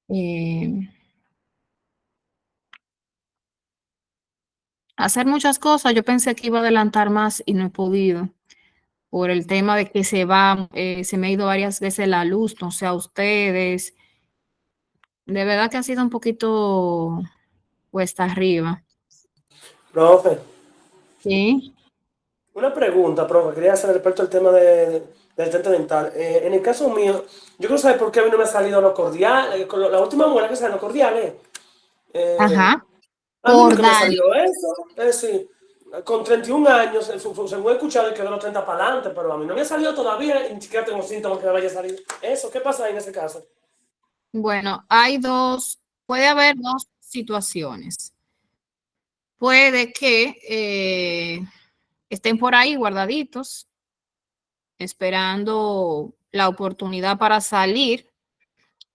eh, hacer muchas cosas. Yo pensé que iba a adelantar más y no he podido por el tema de que se me ha ido varias veces la luz, no sé a ustedes. De verdad que ha sido un poquito cuesta arriba. Profe, Sí, una pregunta, profe, quería hacer respecto al tema del tente dental. En el caso mío, yo quiero saber por qué a mí no me ha salido lo cordial, con la última muela que sale, lo cordial, ajá. a mí nunca me ha Cordal. salido eso. Es decir, con 31 años, según he escuchado, que de los 30 para adelante, pero a mí no me ha salido todavía y ni siquiera tengo síntomas que me vaya a salir. Eso, ¿qué pasa ahí en ese caso? Bueno, puede haber dos situaciones. Puede que estén por ahí guardaditos, esperando la oportunidad para salir,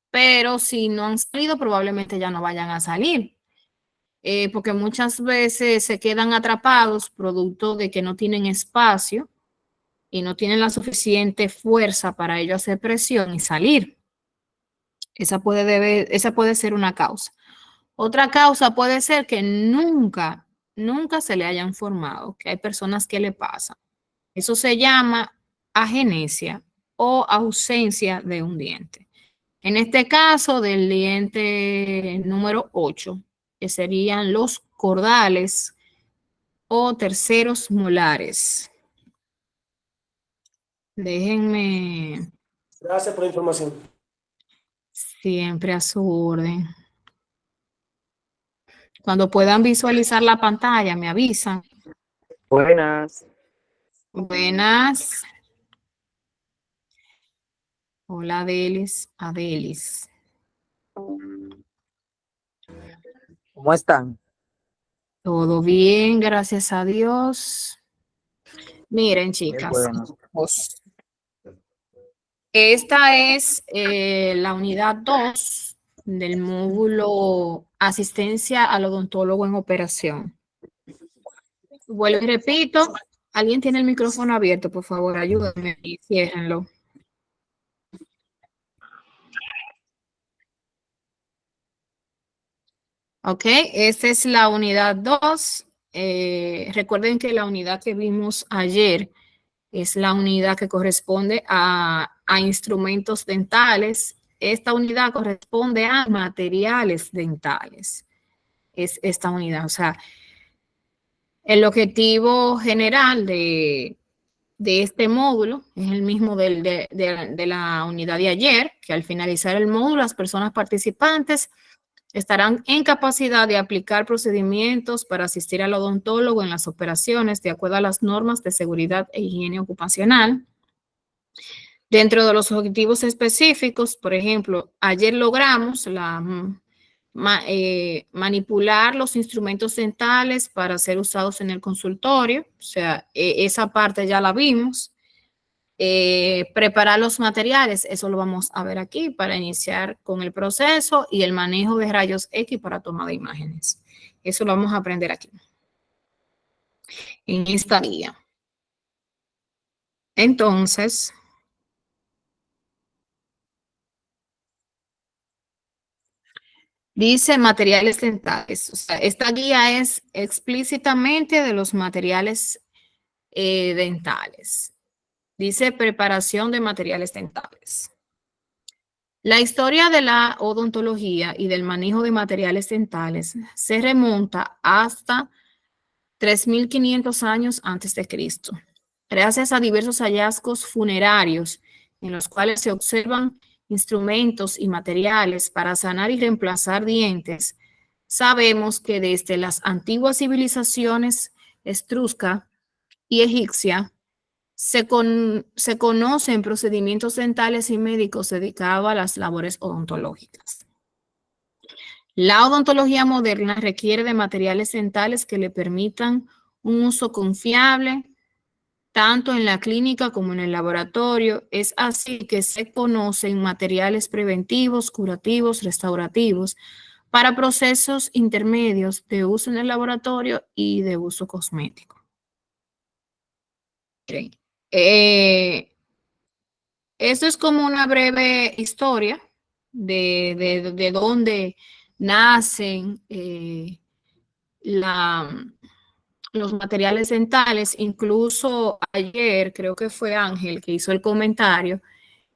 pero si no han salido, probablemente ya no vayan a salir, porque muchas veces se quedan atrapados producto de que no tienen espacio y no tienen la suficiente fuerza para ello hacer presión y salir. Esa puede ser una causa. Otra causa puede ser que nunca se le hayan formado, que hay personas que le pasan. Eso se llama agenesia o ausencia de un diente. En este caso, del diente número 8, que serían los cordales o terceros molares. Déjenme Gracias por la información. siempre a su orden. Cuando puedan visualizar la pantalla, me avisan. Buenas. Buenas. Hola, Adelis. ¿Cómo están? Todo bien, gracias a Dios. Miren, Qué chicas, bueno. pues, esta es la unidad 2 del módulo Asistencia al odontólogo en operación. Vuelvo y repito, alguien tiene el micrófono abierto, por favor, ayúdenme y ciérrenlo. Ok, esta es la unidad 2. Recuerden que la unidad que vimos ayer es la unidad que corresponde a instrumentos dentales. Esta unidad corresponde a materiales dentales. Es esta unidad. O sea, el objetivo general de este módulo es el mismo de la unidad de ayer, que al finalizar el módulo las personas participantes estarán en capacidad de aplicar procedimientos para asistir al odontólogo en las operaciones de acuerdo a las normas de seguridad e higiene ocupacional. Dentro de los objetivos específicos, por ejemplo, ayer logramos manipular los instrumentos dentales para ser usados en el consultorio, o sea, esa parte ya la vimos. Preparar los materiales, eso lo vamos a ver aquí para iniciar con el proceso y el manejo de rayos X para toma de imágenes. Eso lo vamos a aprender aquí, en esta guía. Entonces, dice materiales dentales. O sea, esta guía es explícitamente de los materiales dentales. Dice preparación de materiales dentales. La historia de la odontología y del manejo de materiales dentales se remonta hasta 3.500 años antes de Cristo, gracias a diversos hallazgos funerarios en los cuales se observan instrumentos y materiales para sanar y reemplazar dientes. Sabemos que desde las antiguas civilizaciones etrusca y egipcia se conocen procedimientos dentales y médicos dedicados a las labores odontológicas. La odontología moderna requiere de materiales dentales que le permitan un uso confiable, tanto en la clínica como en el laboratorio. Es así que se conocen materiales preventivos, curativos, restaurativos, para procesos intermedios de uso en el laboratorio y de uso cosmético. Okay. Esto es como una breve historia de dónde nacen los materiales dentales. Incluso ayer creo que fue Ángel que hizo el comentario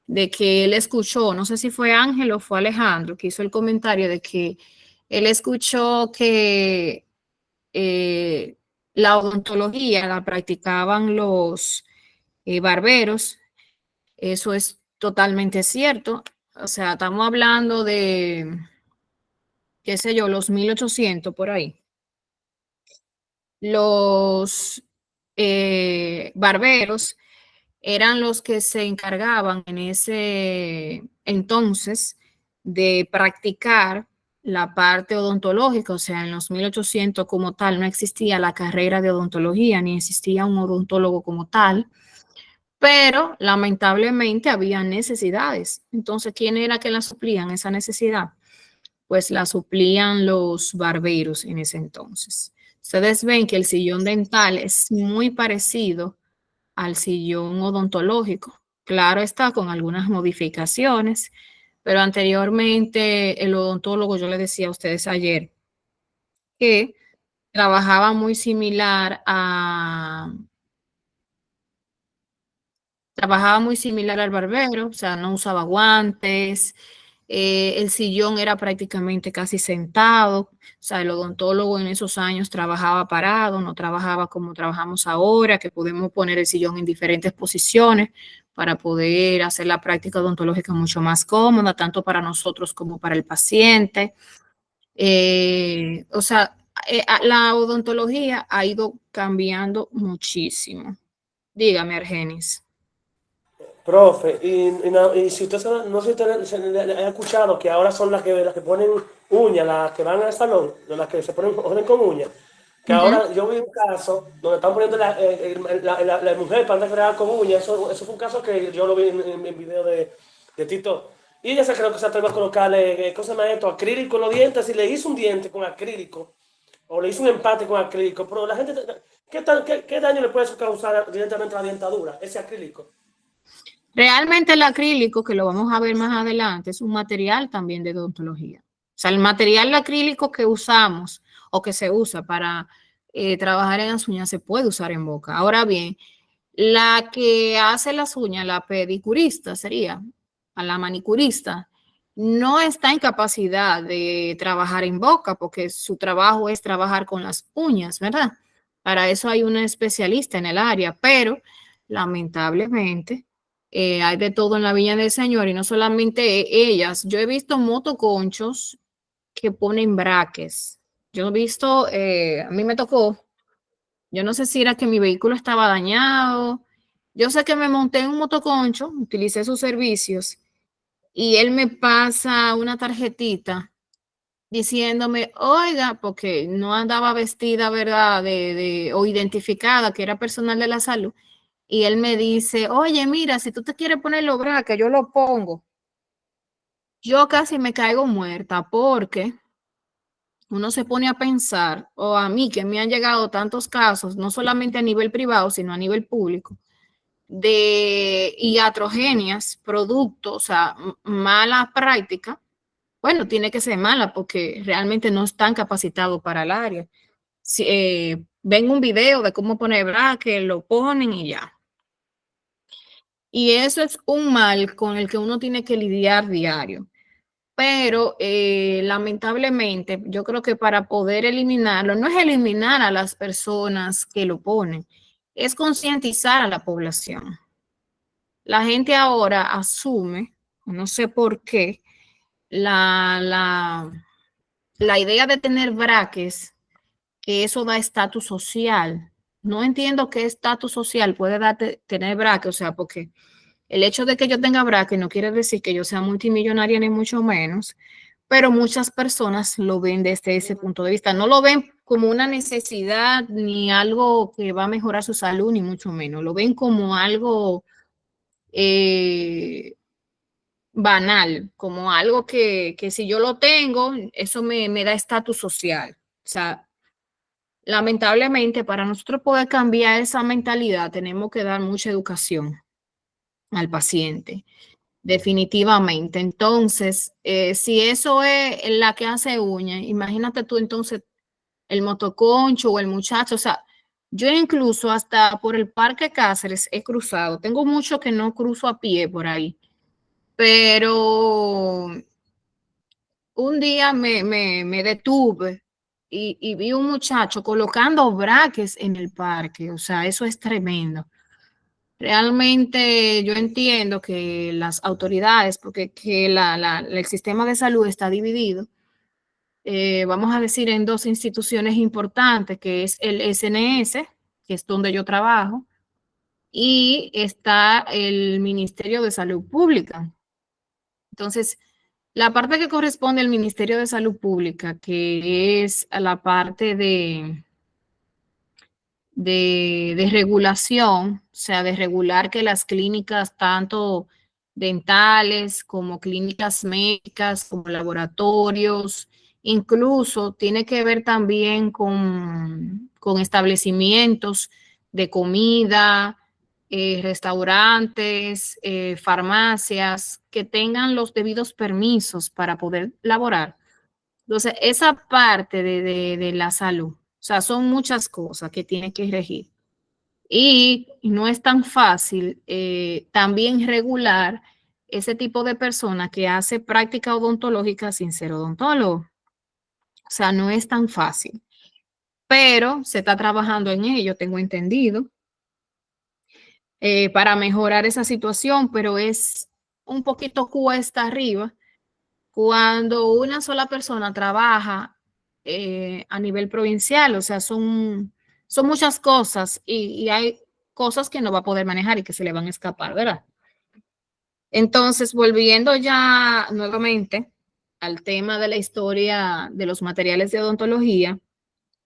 de que él escuchó, no sé si fue Ángel o fue Alejandro, que hizo el comentario de que él escuchó que la odontología la practicaban los barberos. Eso es totalmente cierto. O sea, estamos hablando de, qué sé yo, los 1800 por ahí. Los barberos eran los que se encargaban en ese entonces de practicar la parte odontológica. O sea, en los 1800 como tal no existía la carrera de odontología, ni existía un odontólogo como tal, pero lamentablemente había necesidades. Entonces, ¿quién era que la suplían esa necesidad? Pues la suplían los barberos en ese entonces. Ustedes ven que el sillón dental es muy parecido al sillón odontológico. Claro está, con algunas modificaciones, pero anteriormente el odontólogo, yo le decía a ustedes ayer, que trabajaba muy similar a, trabajaba muy similar al barbero, o sea, no usaba guantes, el sillón era prácticamente casi sentado, o sea, el odontólogo en esos años trabajaba parado, no trabajaba como trabajamos ahora, que podemos poner el sillón en diferentes posiciones para poder hacer la práctica odontológica mucho más cómoda, tanto para nosotros como para el paciente. O sea, la odontología ha ido cambiando muchísimo. Dígame, Argenis. Profe, y si usted no sé si usted ha escuchado que ahora son las que ponen uñas, las que van al salón, las que se ponen con uñas. Que Ujú. ahora yo vi un caso donde están poniendo la mujer para crear con uñas. Eso fue un caso que yo lo vi en video de Tito. Y ella se creo que se atrevió a colocarle, ¿cómo se llama esto? Acrílico en los dientes y le hizo un diente con acrílico. O le hizo un empate con acrílico. Pero la gente, ¿qué daño le puede causar directamente a la dentadura, ese acrílico? Realmente el acrílico, que lo vamos a ver más adelante, es un material también de odontología. O sea, el material acrílico que usamos o que se usa para trabajar en las uñas se puede usar en boca. Ahora bien, la que hace las uñas, la pedicurista sería, a la manicurista, no está en capacidad de trabajar en boca porque su trabajo es trabajar con las uñas, ¿verdad? Para eso hay una especialista en el área, pero lamentablemente hay de todo en la Viña del Señor y no solamente ellas. Yo he visto motoconchos que ponen braques. Yo he visto, a mí me tocó, yo no sé si era que mi vehículo estaba dañado. Yo sé que me monté en un motoconcho, utilicé sus servicios y él me pasa una tarjetita diciéndome, oiga, porque no andaba vestida, ¿verdad? O identificada, que era personal de la salud. Y él me dice, oye, mira, si tú te quieres poner los braques, yo lo pongo. Yo casi me caigo muerta porque uno se pone a pensar, o a mí que me han llegado tantos casos, no solamente a nivel privado, sino a nivel público, de iatrogenias, productos, o sea, mala práctica. Bueno, tiene que ser mala porque realmente no están capacitados para el área. Si, ven un video de cómo poner braque, lo ponen y ya. Y eso es un mal con el que uno tiene que lidiar diario. Pero lamentablemente, yo creo que para poder eliminarlo, no es eliminar a las personas que lo ponen, es concientizar a la población. La gente ahora asume, no sé por qué, la, la, la idea de tener braques, que eso da estatus social. No entiendo qué estatus social puede darte tener braques, o sea, porque el hecho de que yo tenga braque no quiere decir que yo sea multimillonaria ni mucho menos, pero muchas personas lo ven desde ese punto de vista. No lo ven como una necesidad ni algo que va a mejorar su salud, ni mucho menos. Lo ven como algo eh, banal, como algo que si yo lo tengo, eso me da estatus social. O sea, lamentablemente para nosotros poder cambiar esa mentalidad tenemos que dar mucha educación al paciente definitivamente. Entonces, si eso es la que hace uña, imagínate tú entonces el motoconcho o el muchacho, o sea, yo incluso hasta por el Parque Cáceres he cruzado, tengo mucho que no cruzo a pie por ahí, pero un día me detuve y vi un muchacho colocando braques en el parque, o sea, eso es tremendo. Realmente yo entiendo que las autoridades, porque que el sistema de salud está dividido, vamos a decir, en dos instituciones importantes, que es el SNS, que es donde yo trabajo, y está el Ministerio de Salud Pública. Entonces, la parte que corresponde al Ministerio de Salud Pública, que es a la parte de regulación, o sea, de regular que las clínicas, tanto dentales como clínicas médicas, como laboratorios, incluso tiene que ver también con establecimientos de comida, restaurantes, farmacias, que tengan los debidos permisos para poder laborar. Entonces, esa parte de la salud, o sea, son muchas cosas que tiene que regir. Y no es tan fácil también regular ese tipo de persona que hace práctica odontológica sin ser odontólogo. O sea, no es tan fácil, pero se está trabajando en ello, tengo entendido, para mejorar esa situación, pero es un poquito cuesta arriba cuando una sola persona trabaja a nivel provincial, o sea, son muchas cosas y hay cosas que no va a poder manejar y que se le van a escapar, ¿verdad? Entonces, volviendo ya nuevamente al tema de la historia de los materiales de odontología,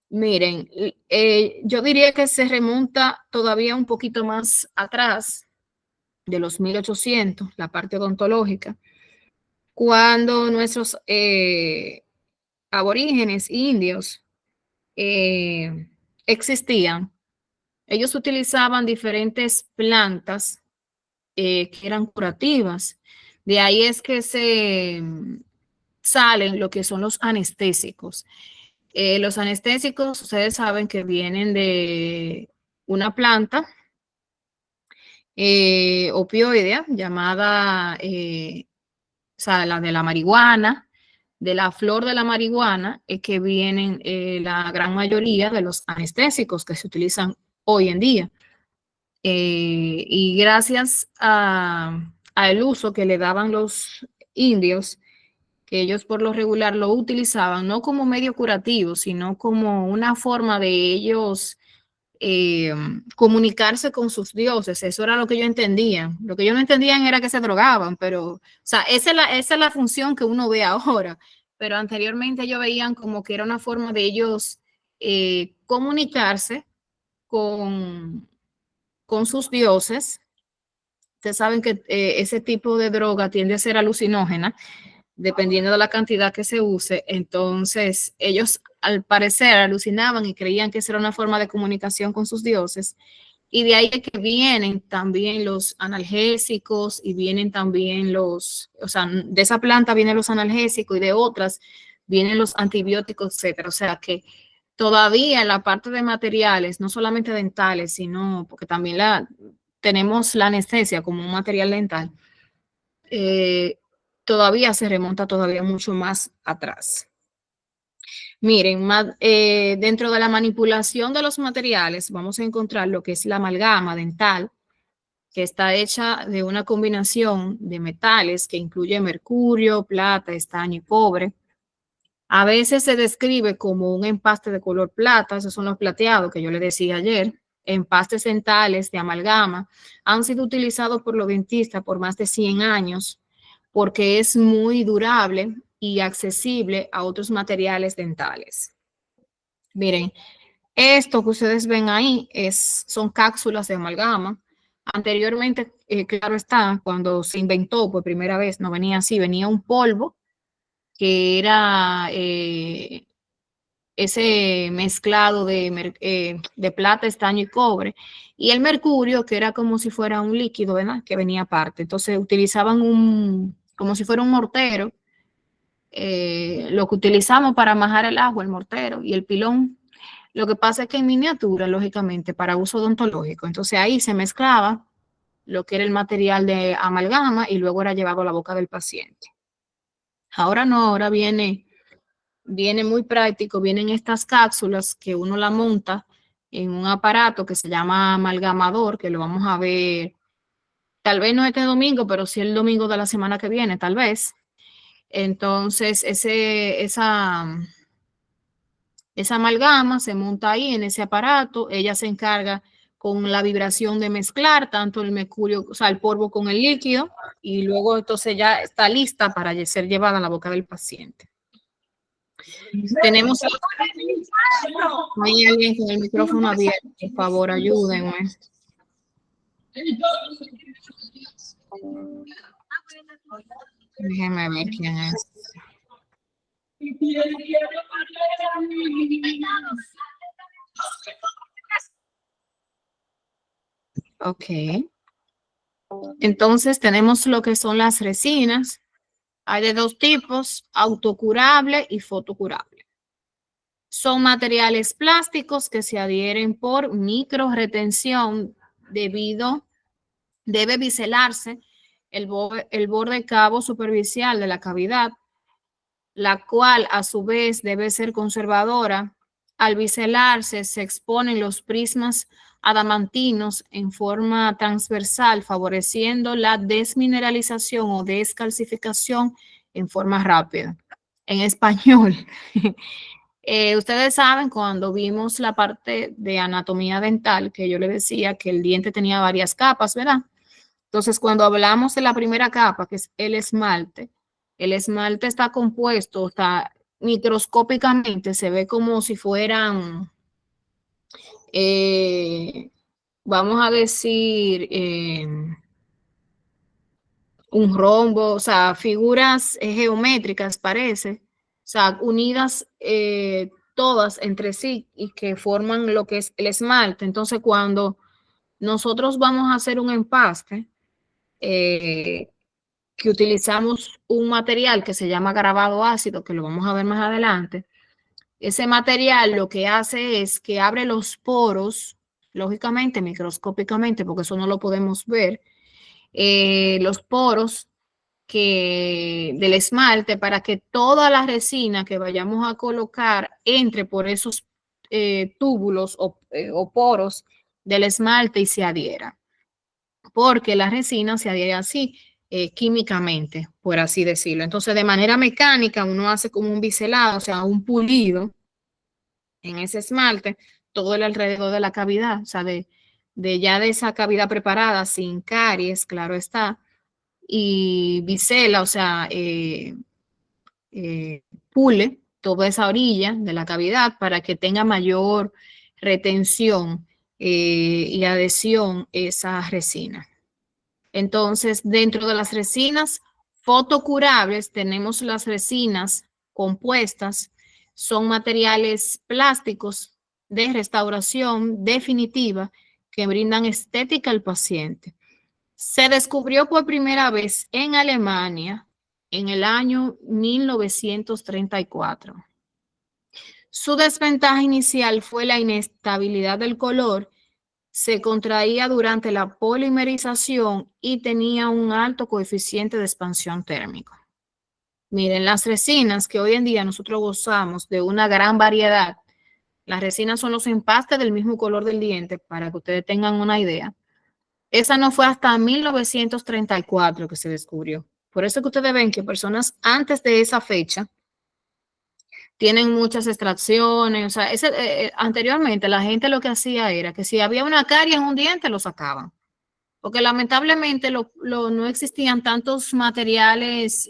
miren, yo diría que se remonta todavía un poquito más atrás de los 1800, la parte odontológica, cuando nuestros aborígenes indios existían. Ellos utilizaban diferentes plantas que eran curativas. De ahí es que se salen lo que son los anestésicos. Los anestésicos, ustedes saben que vienen de una planta opioidea llamada, o sea, la de la marihuana, de la flor de la marihuana, es que vienen la gran mayoría de los anestésicos que se utilizan hoy en día. Y gracias al uso que le daban los indios, que ellos por lo regular lo utilizaban no como medio curativo, sino como una forma de ellos eh, comunicarse con sus dioses. Eso era lo que yo entendía. Lo que yo no entendían era que se drogaban, pero, o sea, esa es la función que uno ve ahora. Pero anteriormente ellos veían como que era una forma de ellos comunicarse con, con sus dioses. Ustedes saben que ese tipo de droga tiende a ser alucinógena, dependiendo de la cantidad que se use. Entonces, ellos al parecer alucinaban y creían que esa era una forma de comunicación con sus dioses. Y de ahí es que vienen también los analgésicos y vienen también o sea, de esa planta vienen los analgésicos y de otras vienen los antibióticos, etcétera. O sea que todavía en la parte de materiales, no solamente dentales, sino porque también tenemos la anestesia como un material dental, eh, todavía se remonta todavía mucho más atrás. Miren, dentro de la manipulación de los materiales vamos a encontrar lo que es la amalgama dental, que está hecha de una combinación de metales que incluye mercurio, plata, estaño y cobre. A veces se describe como un empaste de color plata, esos son los plateados que yo le decía ayer. Empastes dentales de amalgama han sido utilizados por los dentistas por más de 100 años porque es muy durable y accesible a otros materiales dentales. Miren, esto que ustedes ven ahí son cápsulas de amalgama. Anteriormente, claro está, cuando se inventó por primera vez, no venía así, venía un polvo que era ese mezclado de plata, estaño y cobre, y el mercurio, que era como si fuera un líquido, ¿verdad? Que venía aparte. Entonces utilizaban como si fuera un mortero, lo que utilizamos para majar el agua, el mortero y el pilón. Lo que pasa es que en miniatura, lógicamente, para uso odontológico, entonces ahí se mezclaba lo que era el material de amalgama y luego era llevado a la boca del paciente. Ahora no, ahora viene muy práctico, vienen estas cápsulas que uno la monta en un aparato que se llama amalgamador, que lo vamos a ver, tal vez no este domingo, pero sí el domingo de la semana que viene, tal vez. Entonces, esa amalgama se monta ahí en ese aparato, ella se encarga con la vibración de mezclar tanto el mercurio, o sea, el polvo con el líquido, y luego entonces ya está lista para ser llevada a la boca del paciente. Tenemos hay alguien con el micrófono abierto, por favor, ayúdenme. Déjenme ver quién es. Ok. Entonces tenemos lo que son las resinas. Hay de dos tipos, autocurable y fotocurable. Son materiales plásticos que se adhieren por microretención debe biselarse el borde cabo superficial de la cavidad, la cual a su vez debe ser conservadora. Al biselarse se exponen los prismas adamantinos en forma transversal, favoreciendo la desmineralización o descalcificación en forma rápida. En español, ustedes saben cuando vimos la parte de anatomía dental que yo les decía que el diente tenía varias capas, ¿verdad? Entonces, cuando hablamos de la primera capa, que es el esmalte está compuesto, está microscópicamente, se ve como si fueran, vamos a decir, un rombo, o sea, figuras geométricas parece, o sea, unidas todas entre sí y que forman lo que es el esmalte. Entonces, cuando nosotros vamos a hacer un empaste, que utilizamos un material que se llama grabado ácido, que lo vamos a ver más adelante. Ese material lo que hace es que abre los poros, lógicamente, microscópicamente, porque eso no lo podemos ver, los poros del esmalte para que toda la resina que vayamos a colocar entre por esos túbulos o poros del esmalte y se adhiera. Porque la resina se adhiere así, químicamente, por así decirlo. Entonces, de manera mecánica, uno hace como un biselado, o sea, un pulido en ese esmalte, todo el alrededor de la cavidad, o sea, de esa cavidad preparada, sin caries, claro está, y bisela, o sea, pule toda esa orilla de la cavidad para que tenga mayor retención y adhesión esa resina. Entonces, dentro de las resinas fotocurables tenemos las resinas compuestas, son materiales plásticos de restauración definitiva que brindan estética al paciente. Se descubrió por primera vez en Alemania en el año 1934. Su desventaja inicial fue la inestabilidad del color, se contraía durante la polimerización y tenía un alto coeficiente de expansión térmico. Miren, las resinas que hoy en día nosotros gozamos de una gran variedad, las resinas son los empastes del mismo color del diente, para que ustedes tengan una idea. Esa no fue hasta 1934 que se descubrió. Por eso que ustedes ven que personas antes de esa fecha tienen muchas extracciones, o sea, anteriormente la gente lo que hacía era que si había una carie en un diente lo sacaban, porque lamentablemente no existían tantos materiales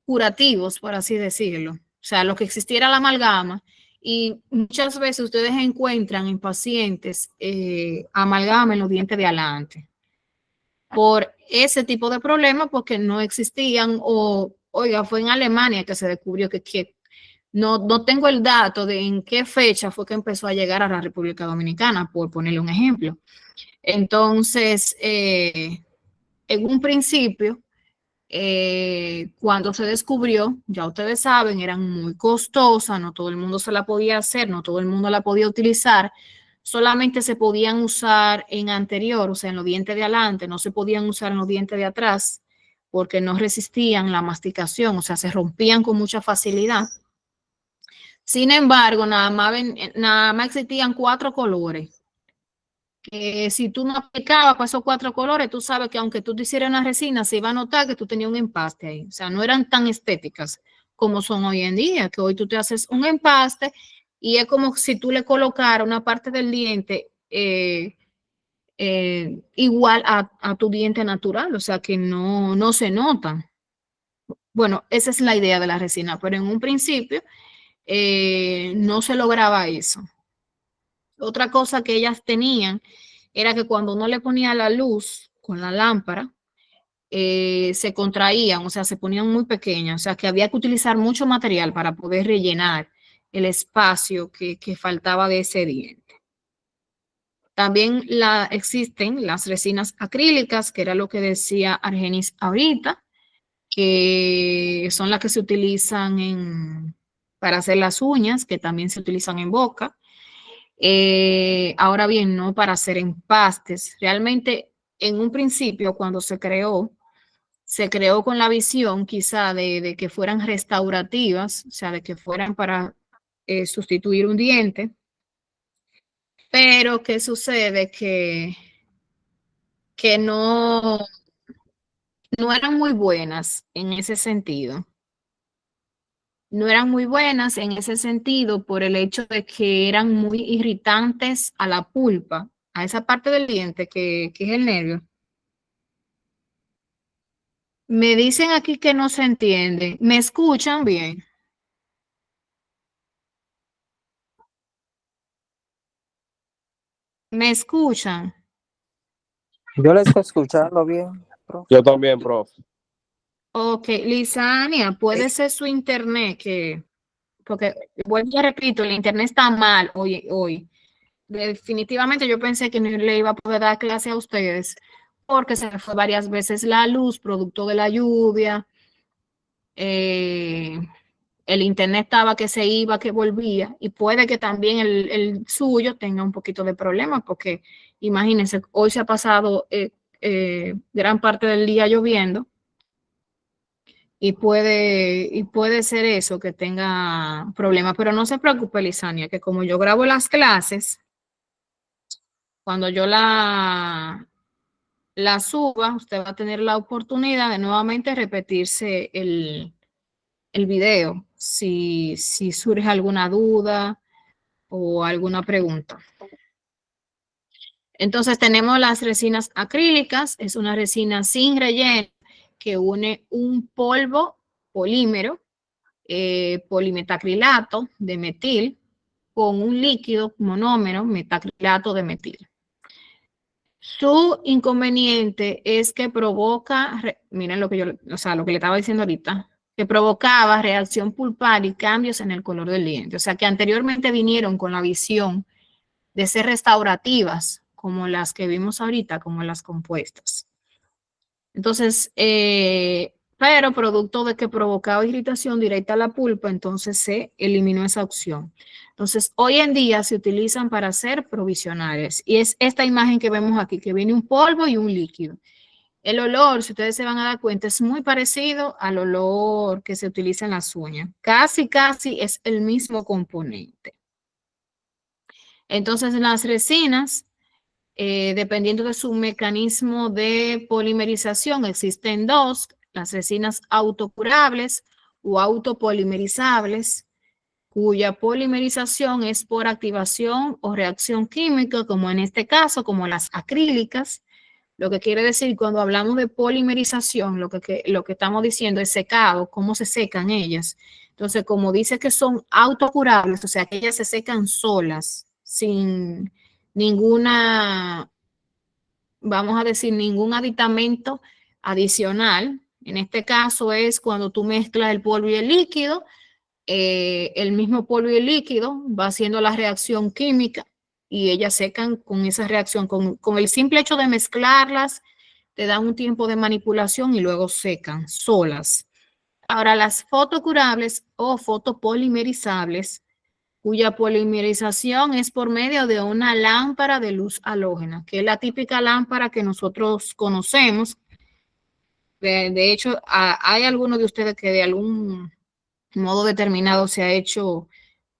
curativos, por así decirlo, o sea, lo que existiera la amalgama, y muchas veces ustedes encuentran en pacientes amalgama en los dientes de adelante, por ese tipo de problemas, porque no existían, o, oiga, fue en Alemania que se descubrió que No tengo el dato de en qué fecha fue que empezó a llegar a la República Dominicana, por ponerle un ejemplo. Entonces, en un principio, cuando se descubrió, ya ustedes saben, eran muy costosas, no todo el mundo se la podía hacer, no todo el mundo la podía utilizar, solamente se podían usar en anterior, o sea, en los dientes de adelante, no se podían usar en los dientes de atrás, porque no resistían la masticación, o sea, se rompían con mucha facilidad. Sin embargo, nada más existían 4 colores. Que si tú no aplicabas para esos 4 colores, tú sabes que aunque tú te hicieras una resina, se iba a notar que tú tenías un empaste ahí. O sea, no eran tan estéticas como son hoy en día, que hoy tú te haces un empaste y es como si tú le colocaras una parte del diente igual a tu diente natural, o sea, que no se notan. Bueno, esa es la idea de la resina, pero en un principio no se lograba eso. Otra cosa que ellas tenían era que cuando uno le ponía la luz con la lámpara, se contraían, o sea, se ponían muy pequeñas, o sea, que había que utilizar mucho material para poder rellenar el espacio que faltaba de ese diente. También existen las resinas acrílicas, que era lo que decía Argenis ahorita, que son las que se utilizan para hacer las uñas, que también se utilizan en boca. Ahora bien, no para hacer empastes. Realmente, en un principio, cuando se creó con la visión quizá de que fueran restaurativas, o sea, de que fueran para sustituir un diente. Pero, ¿qué sucede? Que no eran muy buenas en ese sentido. No eran muy buenas en ese sentido por el hecho de que eran muy irritantes a la pulpa, a esa parte del diente que es el nervio. Me dicen aquí que no se entiende. ¿Me escuchan bien? ¿Me escuchan? Yo le estoy escuchando bien, profe. Yo también, profe. Ok, Lisania, puede ser su internet porque vuelvo y repito, el internet está mal hoy. Definitivamente yo pensé que no le iba a poder dar clase a ustedes porque se fue varias veces la luz, producto de la lluvia. El internet estaba que se iba, que volvía, y puede que también el suyo tenga un poquito de problema, porque imagínense, hoy se ha pasado gran parte del día lloviendo, y puede ser eso, que tenga problemas, pero no se preocupe, Lisania, que como yo grabo las clases, cuando yo la suba, usted va a tener la oportunidad de nuevamente repetirse el video, si surge alguna duda o alguna pregunta. Entonces tenemos las resinas acrílicas, es una resina sin relleno que une un polvo polímero, polimetacrilato de metil, con un líquido monómero metacrilato de metil. Su inconveniente es que provoca, miren lo que lo que le estaba diciendo ahorita, que provocaba reacción pulpar y cambios en el color del diente. O sea, que anteriormente vinieron con la visión de ser restaurativas, como las que vimos ahorita, como las compuestas. Entonces, pero producto de que provocaba irritación directa a la pulpa, entonces se eliminó esa opción. Entonces, hoy en día se utilizan para hacer provisionales. Y es esta imagen que vemos aquí, que viene un polvo y un líquido. El olor, si ustedes se van a dar cuenta, es muy parecido al olor que se utiliza en las uñas. Casi es el mismo componente. Entonces, las resinas, dependiendo de su mecanismo de polimerización, existen 2, las resinas autocurables o autopolimerizables, cuya polimerización es por activación o reacción química, como en este caso, como las acrílicas. Lo que quiere decir, cuando hablamos de polimerización, lo que estamos diciendo es secado, cómo se secan ellas. Entonces, como dice que son autocurables, o sea, que ellas se secan solas, sin ninguna, vamos a decir, ningún aditamento adicional. En este caso es cuando tú mezclas el polvo y el líquido, el mismo polvo y el líquido va haciendo la reacción química y ellas secan con esa reacción, con el simple hecho de mezclarlas, te dan un tiempo de manipulación y luego secan solas. Ahora, las fotocurables o fotopolimerizables, cuya polimerización es por medio de una lámpara de luz halógena, que es la típica lámpara que nosotros conocemos. De hecho, hay algunos de ustedes que de algún modo determinado se ha hecho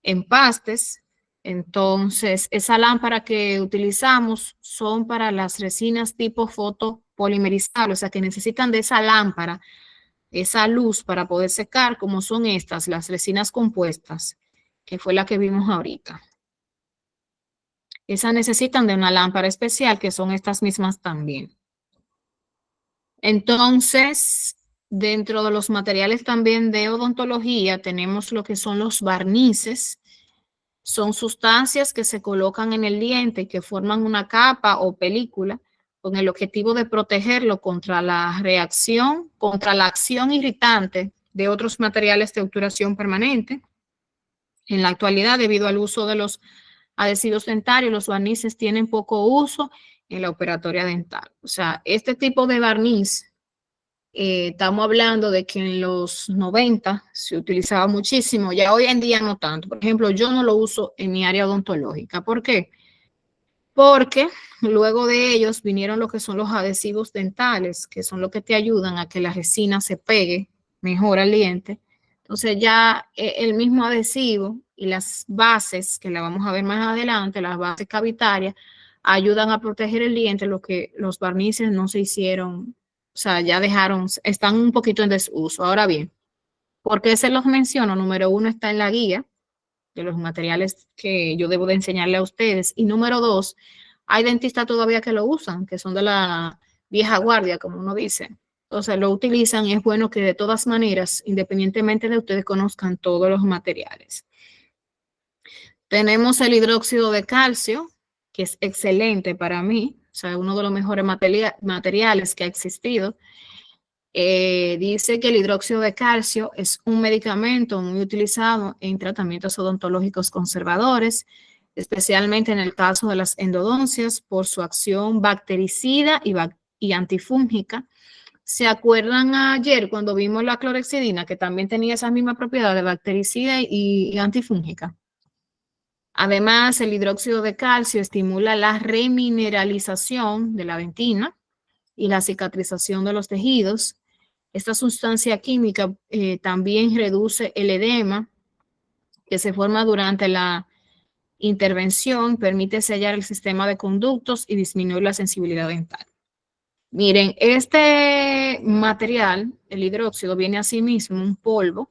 empastes. Entonces, esa lámpara que utilizamos son para las resinas tipo fotopolimerizable, o sea, que necesitan de esa lámpara, esa luz para poder secar, como son estas, las resinas compuestas, que fue la que vimos ahorita. Esas necesitan de una lámpara especial, que son estas mismas también. Entonces, dentro de los materiales también de odontología, tenemos lo que son los barnices. Son sustancias que se colocan en el diente y que forman una capa o película con el objetivo de protegerlo contra la reacción, contra la acción irritante de otros materiales de obturación permanente. En la actualidad, debido al uso de los adhesivos dentarios, los barnices tienen poco uso en la operatoria dental. O sea, este tipo de barniz, estamos hablando de que en los 90 se utilizaba muchísimo, ya hoy en día no tanto. Por ejemplo, yo no lo uso en mi área odontológica. ¿Por qué? Porque luego de ellos vinieron lo que son los adhesivos dentales, que son lo que te ayudan a que la resina se pegue mejor al diente. Entonces ya el mismo adhesivo y las bases, que la vamos a ver más adelante, las bases cavitarias, ayudan a proteger el diente, lo que los barnices no se hicieron, o sea, ya dejaron, están un poquito en desuso. Ahora bien, ¿por qué se los menciono? Número uno, está en la guía de los materiales que yo debo de enseñarle a ustedes. Y número dos, hay dentistas todavía que lo usan, que son de la vieja guardia, como uno dice. O sea, lo utilizan y es bueno que de todas maneras, independientemente de ustedes, conozcan todos los materiales. Tenemos el hidróxido de calcio, que es excelente para mí, o sea, uno de los mejores materiales que ha existido. Dice que el hidróxido de calcio es un medicamento muy utilizado en tratamientos odontológicos conservadores, especialmente en el caso de las endodoncias por su acción bactericida y antifúngica. ¿Se acuerdan ayer cuando vimos la clorexidina, que también tenía esa misma propiedad de bactericida y antifúngica? Además, el hidróxido de calcio estimula la remineralización de la dentina y la cicatrización de los tejidos. Esta sustancia química también reduce el edema que se forma durante la intervención, permite sellar el sistema de conductos y disminuir la sensibilidad dental. Miren, este material, el hidróxido, viene así mismo, un polvo,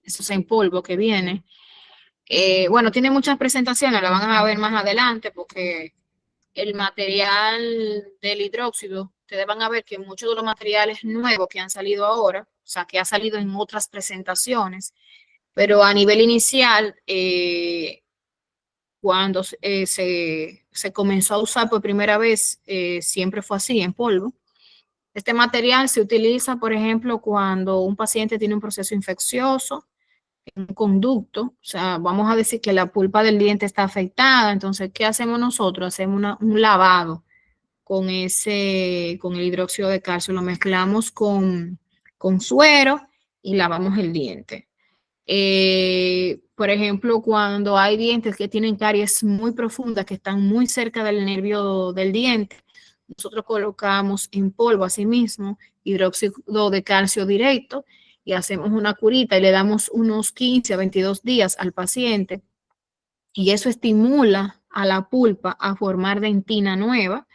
eso es en polvo que viene. Bueno, tiene muchas presentaciones, la van a ver más adelante porque el material del hidróxido, ustedes van a ver que muchos de los materiales nuevos que han salido ahora, o sea, que ha salido en otras presentaciones, pero a nivel inicial, cuando se comenzó a usar por primera vez, siempre fue así, en polvo. Este material se utiliza, por ejemplo, cuando un paciente tiene un proceso infeccioso, un conducto, o sea, vamos a decir que la pulpa del diente está afectada, entonces, ¿qué hacemos nosotros? Hacemos un lavado con el hidróxido de calcio, lo mezclamos con suero y lavamos el diente. Por ejemplo, cuando hay dientes que tienen caries muy profundas, que están muy cerca del nervio del diente, nosotros colocamos en polvo asimismo hidróxido de calcio directo y hacemos una curita y le damos unos 15 a 22 días al paciente y eso estimula a la pulpa a formar dentina nueva.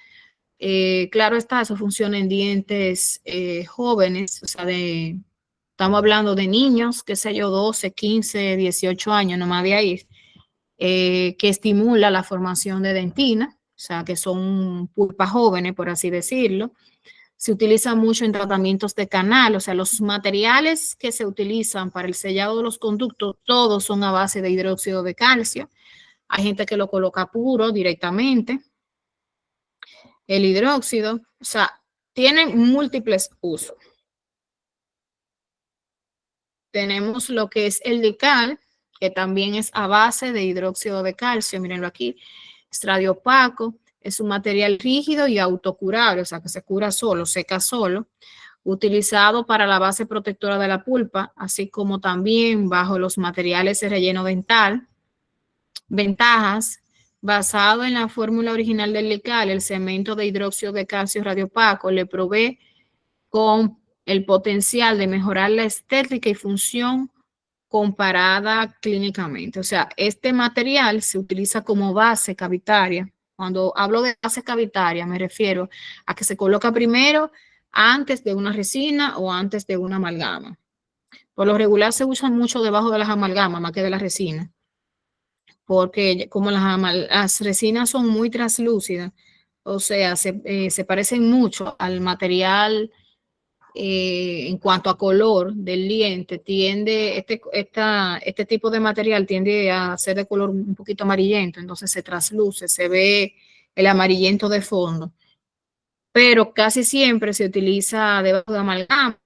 Claro está, eso funciona en dientes jóvenes, o sea, estamos hablando de niños, qué sé yo, 12, 15, 18 años, nomás de ahí, que estimula la formación de dentina, o sea, que son pulpas jóvenes, por así decirlo. Se utiliza mucho en tratamientos de canal, o sea, los materiales que se utilizan para el sellado de los conductos, todos son a base de hidróxido de calcio. Hay gente que lo coloca puro directamente. El hidróxido, o sea, tiene múltiples usos. tenemos lo que es el Lical, que también es a base de hidróxido de calcio, mírenlo aquí, es radiopaco, es un material rígido y autocurable, o sea que se cura solo, seca solo, utilizado para la base protectora de la pulpa, así como también bajo los materiales de relleno dental. Ventajas: basado en la fórmula original del Lical, el cemento de hidróxido de calcio radiopaco le provee con el potencial de mejorar la estética y función comparada clínicamente. O sea, este material se utiliza como base cavitaria. Cuando hablo de base cavitaria, me refiero a que se coloca primero antes de una resina o antes de una amalgama. Por lo regular se usan mucho debajo de las amalgamas más que de la resina, porque como las resinas son muy translúcidas, o sea, se parecen mucho al material en cuanto a color del liente, este tipo de material tiende a ser de color un poquito amarillento, entonces se trasluce, se ve el amarillento de fondo, pero casi siempre se utiliza debajo de amalgama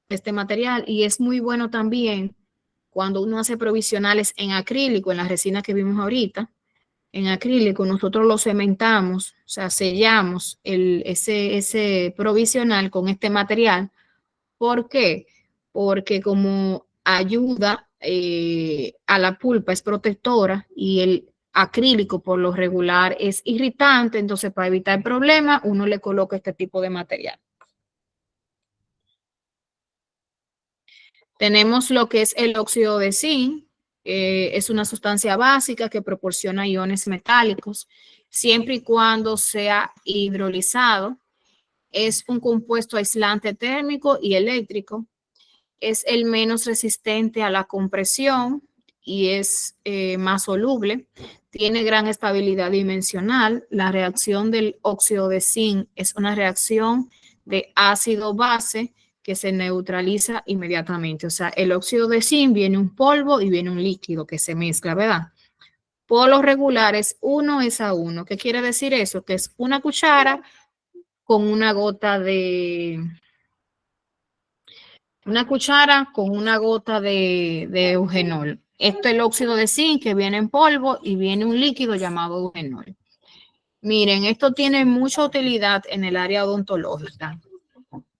este material, y es muy bueno también cuando uno hace provisionales en acrílico, en la resina que vimos ahorita. En acrílico nosotros lo cementamos, o sea, sellamos ese provisional con este material. ¿Por qué? Porque como ayuda a la pulpa, es protectora, y el acrílico por lo regular es irritante, entonces para evitar problemas uno le coloca este tipo de material. Tenemos lo que es el óxido de zinc, es una sustancia básica que proporciona iones metálicos siempre y cuando sea hidrolizado. Es un compuesto aislante térmico y eléctrico. Es el menos resistente a la compresión y es más soluble. Tiene gran estabilidad dimensional. La reacción del óxido de zinc es una reacción de ácido-base que se neutraliza inmediatamente. O sea, el óxido de zinc viene un polvo y viene un líquido que se mezcla, ¿verdad? Por lo regular es 1:1. ¿Qué quiere decir eso? Que es una cuchara con una gota de eugenol. Esto es el óxido de zinc que viene en polvo y viene un líquido llamado eugenol. Miren, esto tiene mucha utilidad en el área odontológica.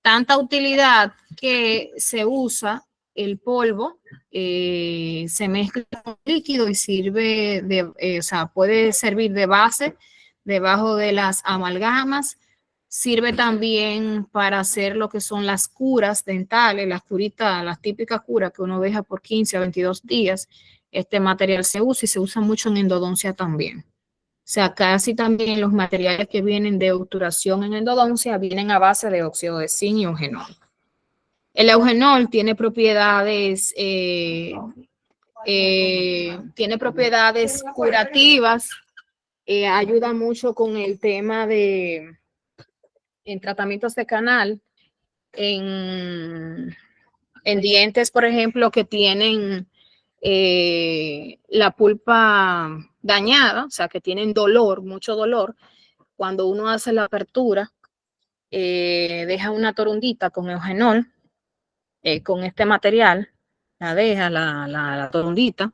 Tanta utilidad que se usa el polvo, se mezcla con líquido y sirve o sea, puede servir de base debajo de las amalgamas. Sirve también para hacer lo que son las curas dentales, las curitas, las típicas curas que uno deja por 15 a 22 días. Este material se usa y se usa mucho en endodoncia también. O sea, casi también los materiales que vienen de obturación en endodoncia vienen a base de óxido de zinc y eugenol. El eugenol tiene propiedades curativas, ayuda mucho con el tema en tratamientos de canal, en dientes, por ejemplo, que tienen la pulpa dañada, o sea, que tienen dolor, mucho dolor. Cuando uno hace la apertura, deja una torundita con eugenol, con este material, la deja la torundita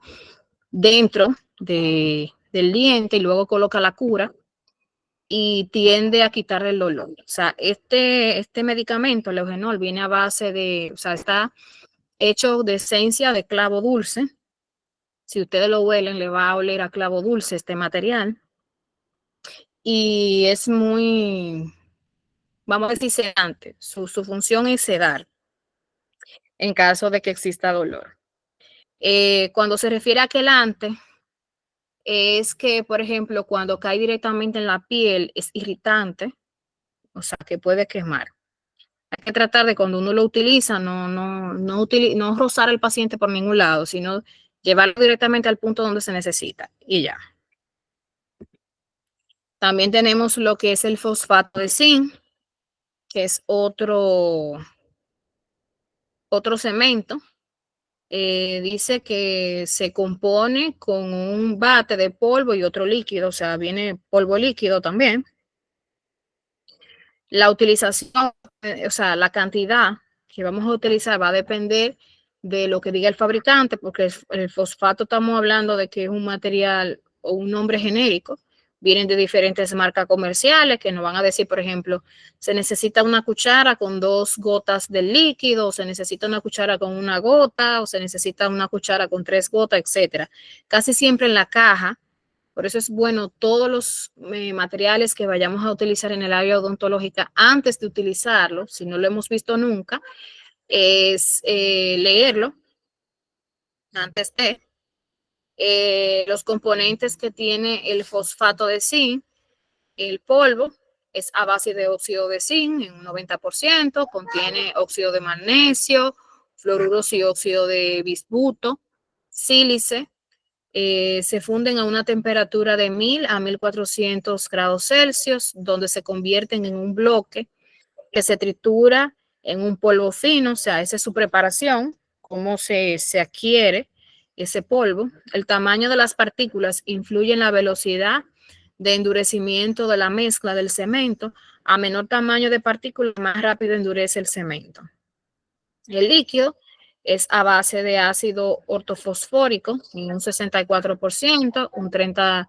dentro del diente y luego coloca la cura y tiende a quitar el dolor. O sea, este medicamento, el eugenol, viene a base de, o sea, está hecho de esencia de clavo dulce. Si ustedes lo huelen, le va a oler a clavo dulce este material. Y es muy, vamos a decir, sedante. Su función es sedar en caso de que exista dolor. Cuando se refiere a quelante, es que, por ejemplo, cuando cae directamente en la piel es irritante, o sea, que puede quemar. Hay que tratar de cuando uno lo utiliza, no rozar al paciente por ningún lado, sino llevarlo directamente al punto donde se necesita y ya. También tenemos lo que es el fosfato de zinc, que es otro cemento. Dice que se compone con un bate de polvo y otro líquido, o sea, viene polvo líquido también. La utilización, o sea, la cantidad que vamos a utilizar va a depender de lo que diga el fabricante, porque el fosfato estamos hablando de que es un material o un nombre genérico. Vienen de diferentes marcas comerciales que nos van a decir, por ejemplo, se necesita una cuchara con 2 gotas del líquido, o se necesita una cuchara con 1 gota, o se necesita una cuchara con 3 gotas, etcétera. Casi siempre en la caja. Por eso es bueno todos los materiales que vayamos a utilizar en el área odontológica antes de utilizarlo, si no lo hemos visto nunca, es leerlo antes de los componentes que tiene el fosfato de zinc. El polvo es a base de óxido de zinc en un 90%, contiene óxido de magnesio, fluoruros y óxido de bismuto, sílice. Se funden a una temperatura de 1000 a 1400 grados Celsius, donde se convierten en un bloque que se tritura en un polvo fino. O sea, esa es su preparación, cómo se adquiere ese polvo. El tamaño de las partículas influye en la velocidad de endurecimiento de la mezcla del cemento. A menor tamaño de partículas, más rápido endurece el cemento. El líquido es a base de ácido ortofosfórico en un 64%, un 30%,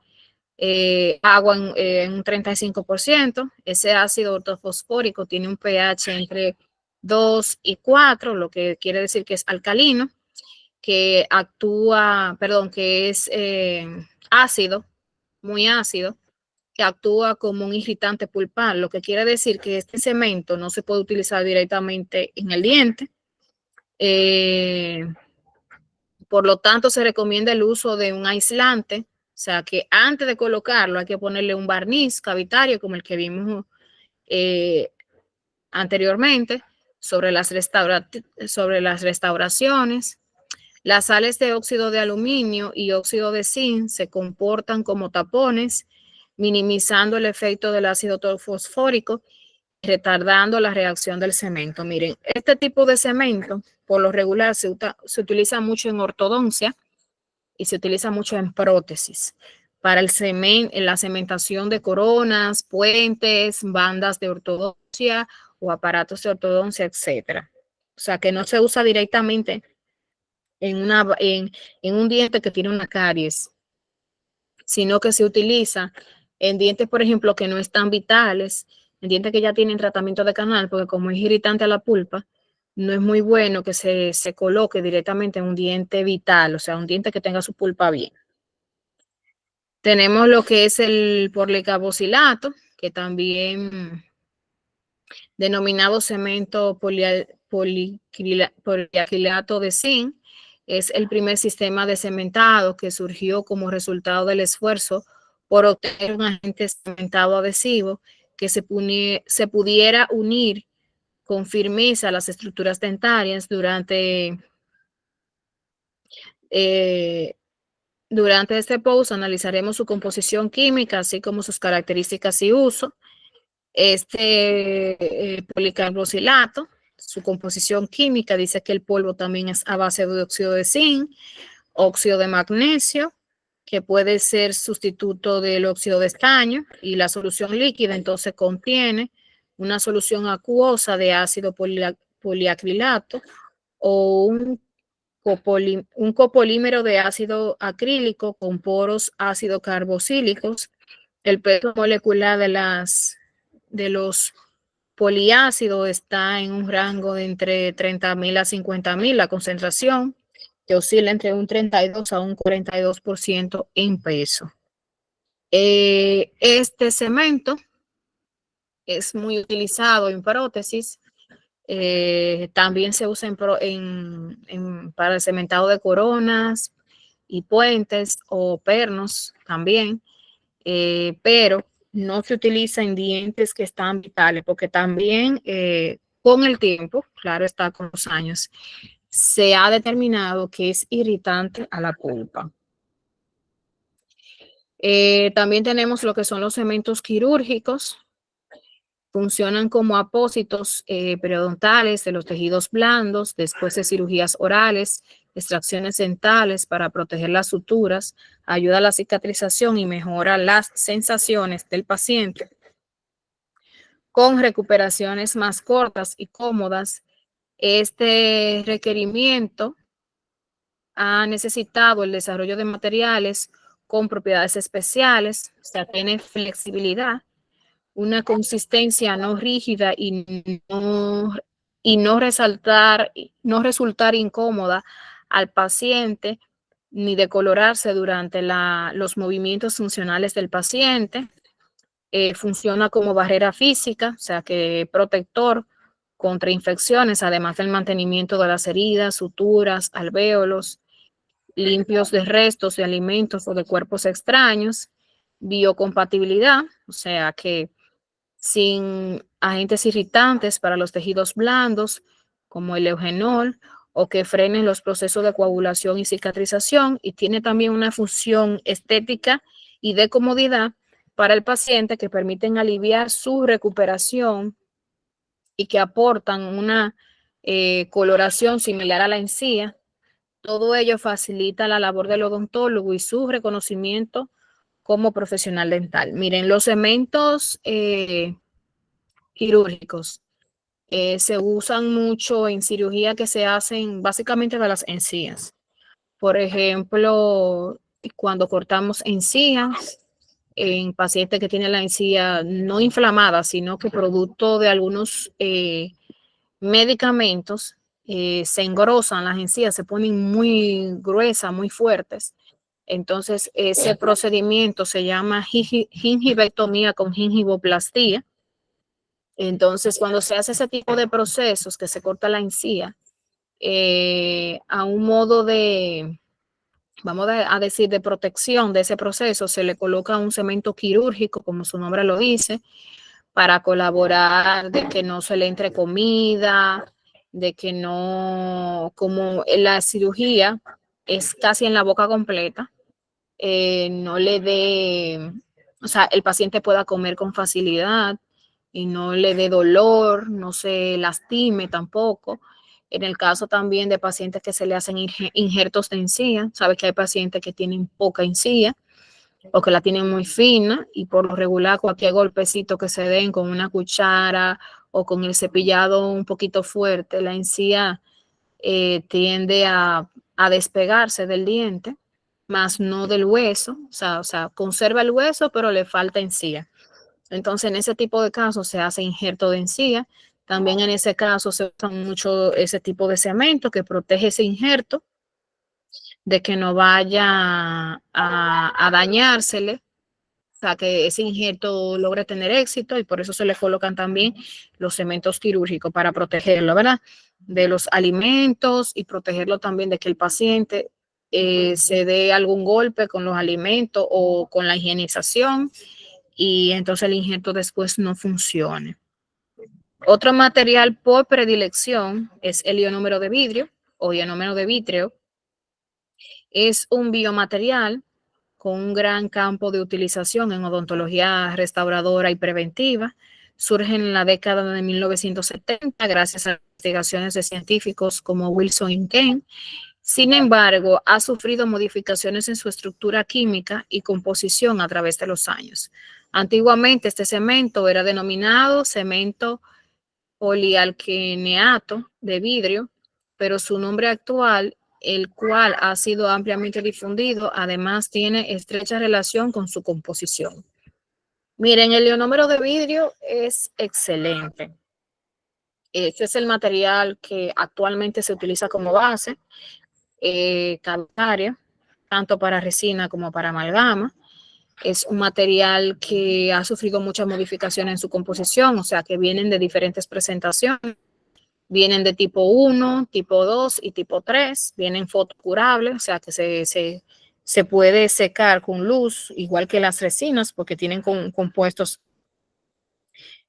agua en un 35%. Ese ácido ortofosfórico tiene un pH entre 2 y 4, lo que quiere decir que es alcalino, que es ácido, muy ácido, que actúa como un irritante pulpar, lo que quiere decir que este cemento no se puede utilizar directamente en el diente. Por lo tanto, se recomienda el uso de un aislante, o sea que antes de colocarlo hay que ponerle un barniz cavitario como el que vimos anteriormente sobre las restauraciones. Las sales de óxido de aluminio y óxido de zinc se comportan como tapones, minimizando el efecto del ácido fosfórico, retardando la reacción del cemento. Miren, este tipo de cemento, por lo regular, se utiliza mucho en ortodoncia y se utiliza mucho en prótesis para en la cementación de coronas, puentes, bandas de ortodoncia o aparatos de ortodoncia, etcétera. O sea, que no se usa directamente en un diente que tiene una caries, sino que se utiliza en dientes, por ejemplo, que no están vitales, en dientes que ya tienen tratamiento de canal, porque como es irritante a la pulpa, no es muy bueno que se coloque directamente en un diente vital, o sea, un diente que tenga su pulpa bien. Tenemos lo que es el policarboxilato, que también denominado cemento poliacrilato de zinc, es el primer sistema de cementado que surgió como resultado del esfuerzo por obtener un agente cementado adhesivo que se pudiera unir con firmeza a las estructuras dentarias. Durante este post analizaremos su composición química, así como sus características y uso. Policarboxilato, su composición química dice que el polvo también es a base de óxido de zinc, óxido de magnesio, que puede ser sustituto del óxido de estaño, y la solución líquida entonces contiene una solución acuosa de ácido poliacrilato o un copolímero de ácido acrílico con poros ácido carboxílicos. El peso molecular de los poliácidos está en un rango de entre 30.000 a 50.000, la concentración, que oscila entre un 32 a un 42% en peso. Este cemento es muy utilizado en prótesis. También se usa para el cementado de coronas y puentes o pernos también, pero no se utiliza en dientes que están vitales, porque también con el tiempo, claro está, con los años, se ha determinado que es irritante a la pulpa. También tenemos lo que son los cementos quirúrgicos. Funcionan como apósitos periodontales de los tejidos blandos después de cirugías orales, extracciones dentales para proteger las suturas, ayuda a la cicatrización y mejora las sensaciones del paciente. Con recuperaciones más cortas y cómodas, este requerimiento ha necesitado el desarrollo de materiales con propiedades especiales, o sea, tiene flexibilidad, una consistencia no rígida y no resultar incómoda al paciente ni decolorarse durante los movimientos funcionales del paciente. Funciona como barrera física, o sea que protector contra infecciones, además del mantenimiento de las heridas, suturas, alvéolos, limpios de restos de alimentos o de cuerpos extraños. Biocompatibilidad, o sea que sin agentes irritantes para los tejidos blandos, como el eugenol, o que frenen los procesos de coagulación y cicatrización, y tiene también una función estética y de comodidad para el paciente que permiten aliviar su recuperación y que aportan una coloración similar a la encía. Todo ello facilita la labor del odontólogo y su reconocimiento como profesional dental. Miren, los cementos quirúrgicos se usan mucho en cirugía que se hacen básicamente de las encías. Por ejemplo, cuando cortamos encías en pacientes que tienen la encía no inflamada, sino que producto de algunos medicamentos, se engrosan las encías, se ponen muy gruesas, muy fuertes. Entonces, ese procedimiento se llama gingivectomía con gingivoplastía. Entonces, cuando se hace ese tipo de procesos, que se corta la encía, a un modo de, vamos a decir, de protección de ese proceso, se le coloca un cemento quirúrgico, como su nombre lo dice, para colaborar de que no se le entre comida, de que no, como la cirugía es casi en la boca completa, no le dé, o sea, el paciente pueda comer con facilidad y no le dé dolor, no se lastime tampoco. En el caso también de pacientes que se le hacen injertos de encía, sabes que hay pacientes que tienen poca encía o que la tienen muy fina y por lo regular cualquier golpecito que se den con una cuchara o con el cepillado un poquito fuerte, la encía tiende a despegarse del diente, más no del hueso, o sea, conserva el hueso, pero le falta encía. Entonces, en ese tipo de casos se hace injerto de encía. También en ese caso se usa mucho ese tipo de cemento que protege ese injerto de que no vaya a dañársele, o sea, que ese injerto logre tener éxito y por eso se le colocan también los cementos quirúrgicos para protegerlo, ¿verdad? De los alimentos y protegerlo también de que el paciente se dé algún golpe con los alimentos o con la higienización y entonces el injerto después no funcione. Otro material por predilección es el ionómero de vidrio o ionómero de vítreo. Es un biomaterial con un gran campo de utilización en odontología restauradora y preventiva. Surge en la década de 1970 gracias a investigaciones de científicos como Wilson y Kane. Sin embargo, ha sufrido modificaciones en su estructura química y composición a través de los años. Antiguamente este cemento era denominado cemento polialquineato de vidrio, pero su nombre actual, el cual ha sido ampliamente difundido, además tiene estrecha relación con su composición. Miren, el ionómero de vidrio es excelente. Este es el material que actualmente se utiliza como base cavitaria, tanto para resina como para amalgama. Es un material que ha sufrido muchas modificaciones en su composición, o sea que vienen de diferentes presentaciones. Vienen de tipo 1, tipo 2 y tipo 3. Vienen fotocurables, o sea que se puede secar con luz, igual que las resinas, porque tienen compuestos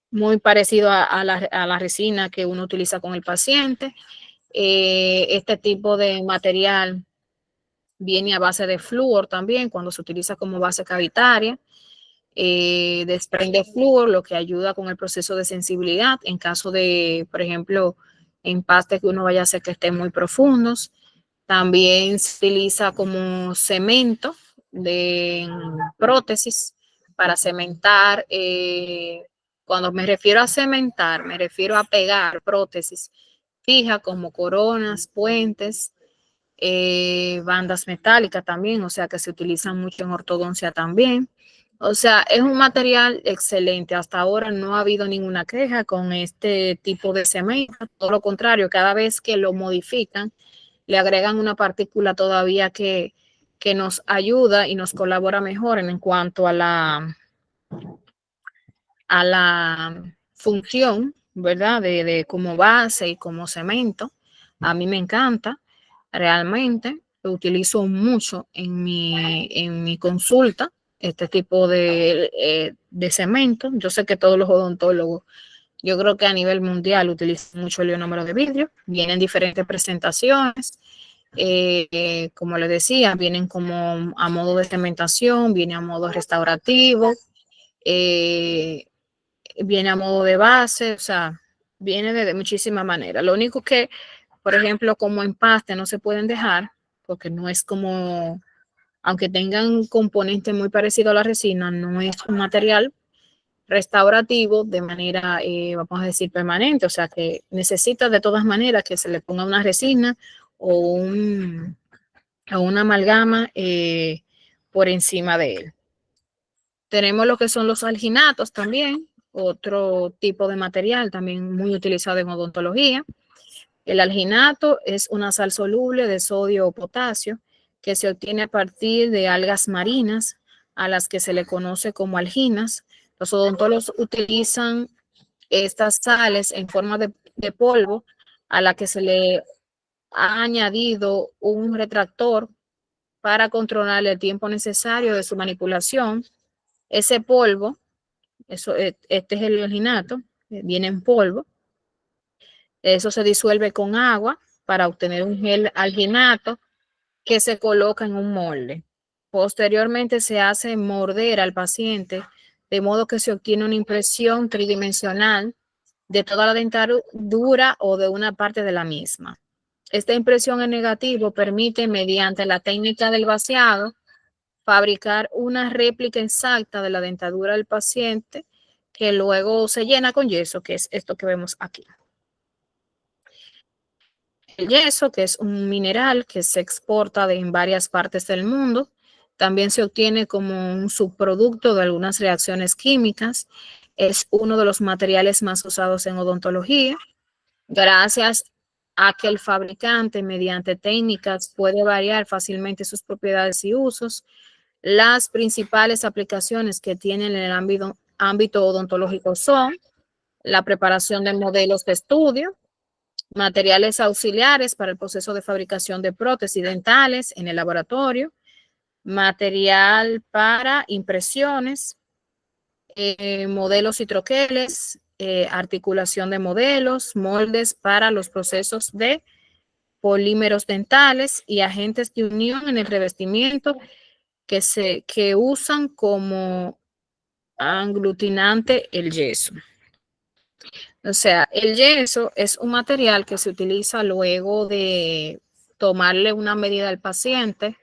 muy parecidos a la resina que uno utiliza con el paciente. Este tipo de material viene a base de flúor también, cuando se utiliza como base cavitaria. Desprende flúor, lo que ayuda con el proceso de sensibilidad en caso de, por ejemplo, empastes que uno vaya a hacer que estén muy profundos. También se utiliza como cemento de prótesis para cementar. Cuando me refiero a cementar, me refiero a pegar prótesis fija como coronas, puentes, bandas metálicas también, o sea que se utilizan mucho en ortodoncia también. O sea, es un material excelente. Hasta ahora no ha habido ninguna queja con este tipo de cemento. Todo lo contrario, cada vez que lo modifican, le agregan una partícula todavía que nos ayuda y nos colabora mejor en cuanto a la función, ¿verdad? De como base y como cemento. A mí me encanta, realmente. Lo utilizo mucho en mi consulta, este tipo de cemento. Yo sé que todos los odontólogos, yo creo que a nivel mundial utilizan mucho el ionómero de vidrio. Vienen diferentes presentaciones. Como les decía, vienen como a modo de cementación, viene a modo restaurativo, viene a modo de base, o sea, viene de muchísimas maneras. Lo único que, por ejemplo, como empaste no se pueden dejar, porque no es como, aunque tengan componentes muy parecidos a la resina, no es un material restaurativo de manera, vamos a decir, permanente, o sea que necesita de todas maneras que se le ponga una resina o una amalgama por encima de él. Tenemos lo que son los alginatos también, otro tipo de material también muy utilizado en odontología. El alginato es una sal soluble de sodio o potasio que se obtiene a partir de algas marinas a las que se le conoce como alginas. Los odontólogos utilizan estas sales en forma de polvo a la que se le ha añadido un retractor para controlar el tiempo necesario de su manipulación. Ese polvo, este es el alginato, viene en polvo. Eso se disuelve con agua para obtener un gel alginato que se coloca en un molde. Posteriormente se hace morder al paciente de modo que se obtiene una impresión tridimensional de toda la dentadura o de una parte de la misma. Esta impresión en negativo permite, mediante la técnica del vaciado, fabricar una réplica exacta de la dentadura del paciente que luego se llena con yeso, que es esto que vemos aquí. El yeso, que es un mineral que se exporta en varias partes del mundo, también se obtiene como un subproducto de algunas reacciones químicas. Es uno de los materiales más usados en odontología, gracias a que el fabricante, mediante técnicas, puede variar fácilmente sus propiedades y usos. Las principales aplicaciones que tienen en el ámbito odontológico son la preparación de modelos de estudio, materiales auxiliares para el proceso de fabricación de prótesis dentales en el laboratorio, material para impresiones, modelos y troqueles, articulación de modelos, moldes para los procesos de polímeros dentales y agentes de unión en el revestimiento que usan como aglutinante el yeso. O sea, el yeso es un material que se utiliza luego de tomarle una medida al paciente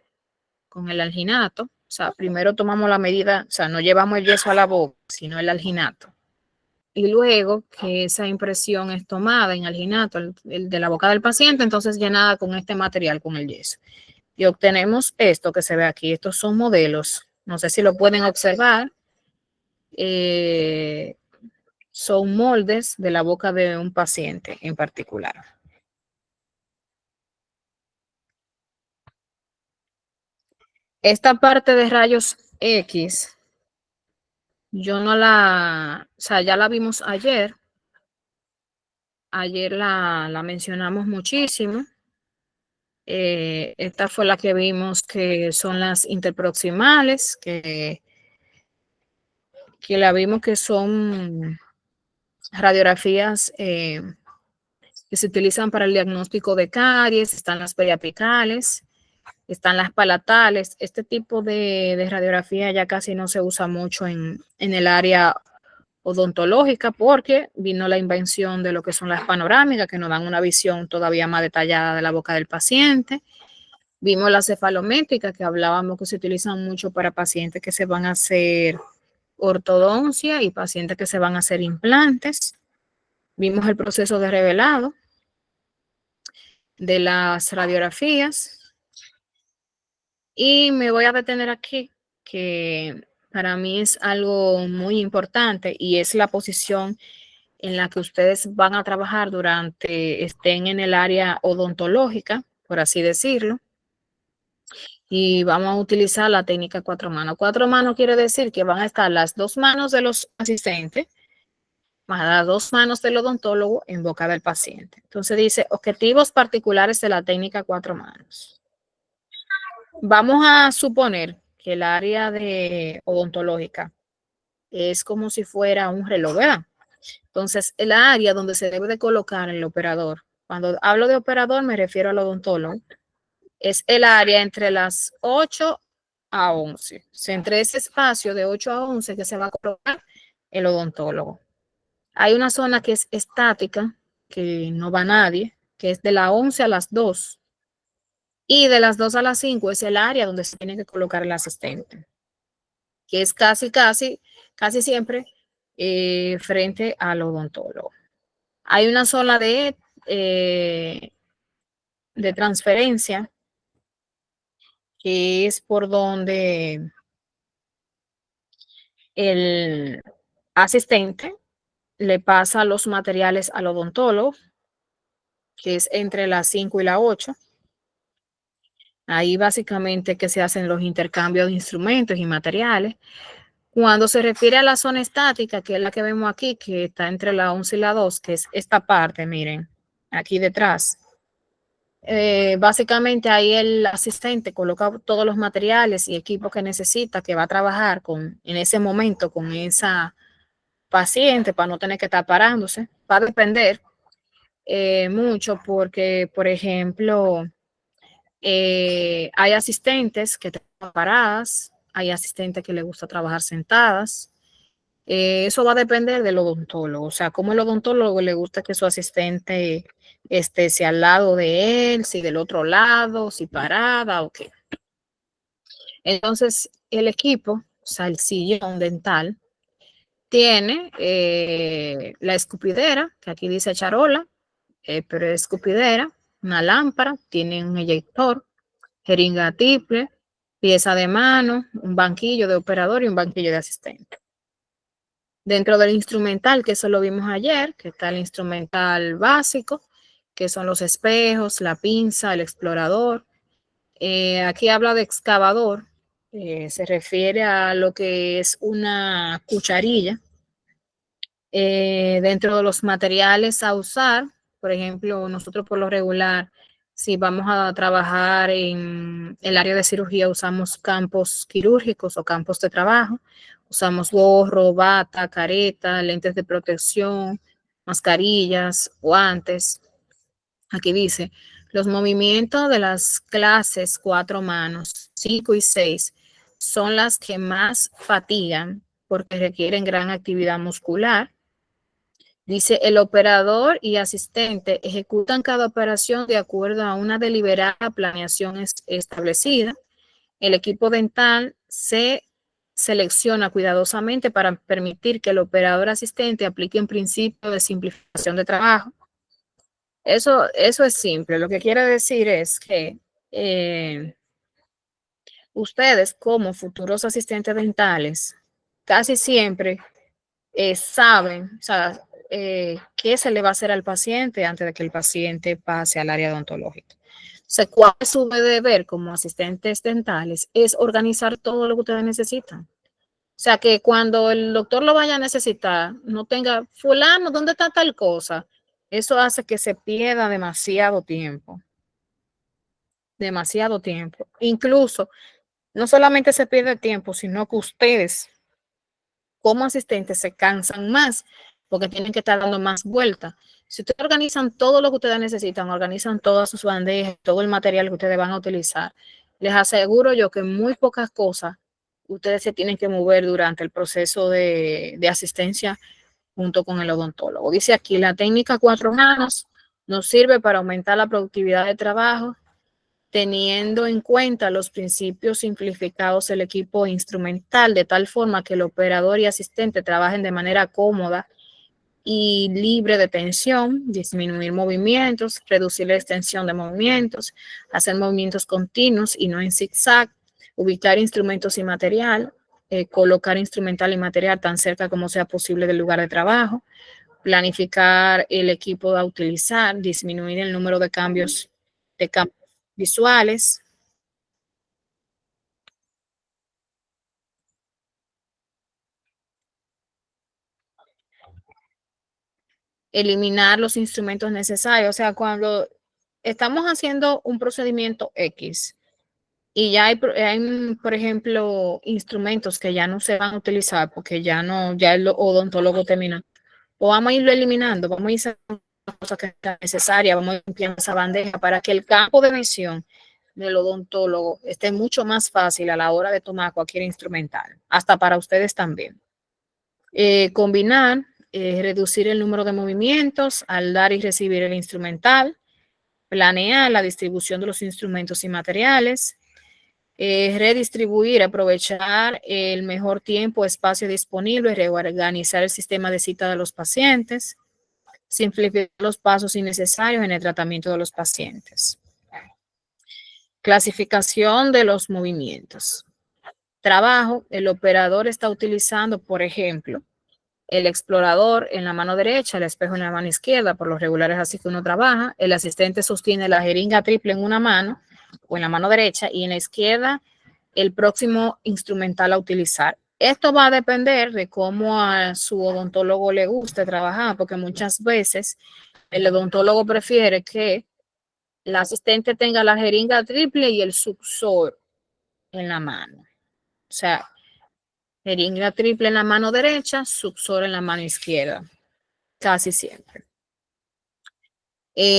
con el alginato. O sea, primero tomamos la medida, o sea, no llevamos el yeso a la boca, sino el alginato. Y luego que esa impresión es tomada en alginato, el de la boca del paciente, entonces llenada con este material, con el yeso. Y obtenemos esto que se ve aquí. Estos son modelos. No sé si lo pueden observar. Son moldes de la boca de un paciente en particular. Esta parte de rayos X, yo no la, o sea, ya la vimos ayer. Ayer la mencionamos muchísimo. Esta fue la que vimos que son las interproximales, que la vimos que son radiografías que se utilizan para el diagnóstico de caries. Están las periapicales, están las palatales. Este tipo de radiografía ya casi no se usa mucho en el área odontológica porque vino la invención de lo que son las panorámicas, que nos dan una visión todavía más detallada de la boca del paciente. Vimos las cefalométricas, que hablábamos que se utilizan mucho para pacientes que se van a hacer ortodoncia y pacientes que se van a hacer implantes. Vimos el proceso de revelado de las radiografías, Y me voy a detener aquí, que para mí es algo muy importante y es la posición en la que ustedes van a trabajar durante estén en el área odontológica, por así decirlo. Y vamos a utilizar la técnica cuatro manos. Cuatro manos quiere decir que van a estar las dos manos de los asistentes más las dos manos del odontólogo en boca del paciente. Entonces dice objetivos particulares de la técnica cuatro manos. Vamos a suponer que el área de odontológica es como si fuera un reloj, ¿verdad? Entonces, el área donde se debe de colocar el operador, cuando hablo de operador me refiero al odontólogo, es el área entre las 8 a 11. O sea, entre ese espacio de 8 a 11 que se va a colocar el odontólogo. Hay una zona que es estática, que no va nadie, que es de las 11 a las 2. Y de las 2 a las 5 es el área donde se tiene que colocar el asistente, que es casi siempre frente al odontólogo. Hay una zona de transferencia que es por donde el asistente le pasa los materiales al odontólogo, que es entre las 5 y las 8. Ahí básicamente que se hacen los intercambios de instrumentos y materiales. Cuando se refiere a la zona estática, que es la que vemos aquí, que está entre la 11 y la 2, que es esta parte, miren, aquí detrás. Básicamente ahí el asistente coloca todos los materiales y equipos que necesita, que va a trabajar en ese momento con esa paciente para no tener que estar parándose. Va a depender mucho porque, por ejemplo, hay asistentes que trabajan paradas, hay asistentes que les gusta trabajar sentadas. Eso va a depender del odontólogo, o sea, cómo el odontólogo le gusta que su asistente esté, si al lado de él, si del otro lado, si parada o qué. Entonces, el equipo, o sea, el sillón dental, tiene la escupidera, que aquí dice charola, pero es escupidera, una lámpara, tiene un eyector, jeringa triple, pieza de mano, un banquillo de operador y un banquillo de asistente. Dentro del instrumental, que eso lo vimos ayer, que está el instrumental básico, que son los espejos, la pinza, el explorador. Aquí habla de excavador, se refiere a lo que es una cucharilla. Dentro de los materiales a usar, por ejemplo, nosotros por lo regular, si vamos a trabajar en el área de cirugía, usamos campos quirúrgicos o campos de trabajo. Usamos gorro, bata, careta, lentes de protección, mascarillas, guantes. Aquí dice, los movimientos de las clases 4 manos, 5 y 6 son las que más fatigan porque requieren gran actividad muscular. Dice, el operador y asistente ejecutan cada operación de acuerdo a una deliberada planeación establecida. El equipo dental se selecciona cuidadosamente para permitir que el operador asistente aplique un principio de simplificación de trabajo. Eso es simple. Lo que quiere decir es que ustedes como futuros asistentes dentales casi siempre saben, o sea, qué se le va a hacer al paciente antes de que el paciente pase al área odontológica. O sea, ¿cuál es su deber como asistentes dentales? Es organizar todo lo que ustedes necesitan. O sea, que cuando el doctor lo vaya a necesitar, no tenga, fulano, ¿dónde está tal cosa? Eso hace que se pierda demasiado tiempo. Demasiado tiempo. Incluso, no solamente se pierde tiempo, sino que ustedes como asistentes se cansan más porque tienen que estar dando más vueltas. Si ustedes organizan todo lo que ustedes necesitan, organizan todas sus bandejas, todo el material que ustedes van a utilizar, les aseguro yo que muy pocas cosas ustedes se tienen que mover durante el proceso de asistencia junto con el odontólogo. Dice aquí, la técnica 4 manos nos sirve para aumentar la productividad de trabajo, teniendo en cuenta los principios simplificados del equipo instrumental, de tal forma que el operador y asistente trabajen de manera cómoda y libre de tensión, disminuir movimientos, reducir la extensión de movimientos, hacer movimientos continuos y no en zigzag, ubicar instrumentos y material, colocar instrumental y material tan cerca como sea posible del lugar de trabajo, planificar el equipo a utilizar, disminuir el número de cambios visuales, eliminar los instrumentos necesarios. O sea, cuando estamos haciendo un procedimiento X y ya hay, por ejemplo, instrumentos que ya no se van a utilizar porque ya no, ya el odontólogo termina, o vamos a irlo eliminando, vamos a ir sacando cosas que están necesarias, vamos a ir limpiando esa bandeja para que el campo de visión del odontólogo esté mucho más fácil a la hora de tomar cualquier instrumental, hasta para ustedes también. Combinar, reducir el número de movimientos al dar y recibir el instrumental, planear la distribución de los instrumentos y materiales, redistribuir, aprovechar el mejor tiempo, espacio disponible, reorganizar el sistema de cita de los pacientes, simplificar los pasos innecesarios en el tratamiento de los pacientes. Clasificación de los movimientos. Trabajo, el operador está utilizando, por ejemplo, el explorador en la mano derecha, el espejo en la mano izquierda, por lo regular es así que uno trabaja. El asistente sostiene la jeringa triple en una mano o en la mano derecha y en la izquierda el próximo instrumental a utilizar. Esto va a depender de cómo a su odontólogo le guste trabajar, porque muchas veces el odontólogo prefiere que el asistente tenga la jeringa triple y el succión en la mano. O sea, jeringa triple en la mano derecha, succión en la mano izquierda, casi siempre.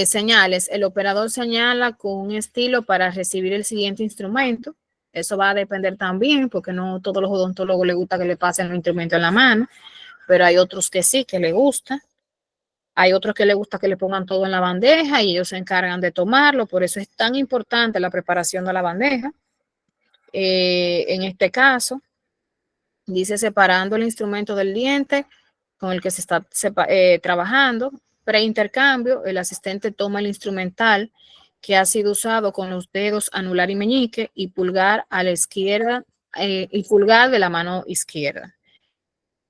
Señales. El operador señala con un estilo para recibir el siguiente instrumento. Eso va a depender también, porque no todos los odontólogos les gusta que le pasen el instrumento en la mano, pero hay otros que sí, que les gusta. Hay otros que les gusta que le pongan todo en la bandeja y ellos se encargan de tomarlo. Por eso es tan importante la preparación de la bandeja. En este caso, dice separando el instrumento del diente con el que se está trabajando. Preintercambio, el asistente toma el instrumental que ha sido usado con los dedos anular y meñique y pulgar a la izquierda y pulgar de la mano izquierda.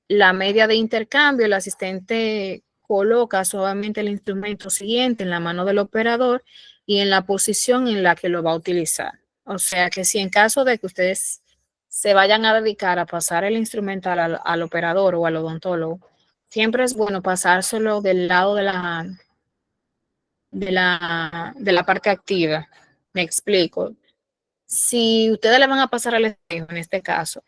La media de intercambio, el asistente coloca suavemente el instrumento siguiente en la mano del operador y en la posición en la que lo va a utilizar. O sea que si en caso de que ustedes se vayan a dedicar a pasar el instrumental al operador o al odontólogo, siempre es bueno pasárselo del lado de la parte activa. Me explico. Si ustedes le van a pasar al espejo, en este caso,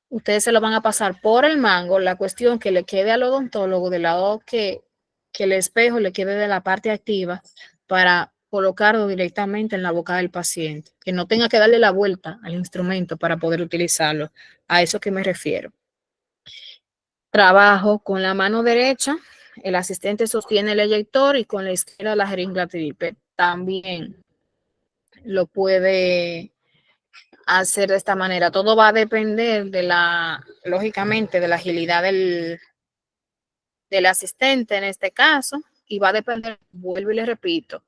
ustedes se lo van a pasar por el mango, la cuestión que le quede al odontólogo del lado que el espejo le quede de la parte activa para colocarlo directamente en la boca del paciente, que no tenga que darle la vuelta al instrumento para poder utilizarlo. A eso que me refiero. Trabajo con la mano derecha, el asistente sostiene el eyector y con la izquierda la jeringa triple. También lo puede hacer de esta manera. Todo va a depender lógicamente, de la agilidad del asistente en este caso, y va a depender, vuelvo y le repito,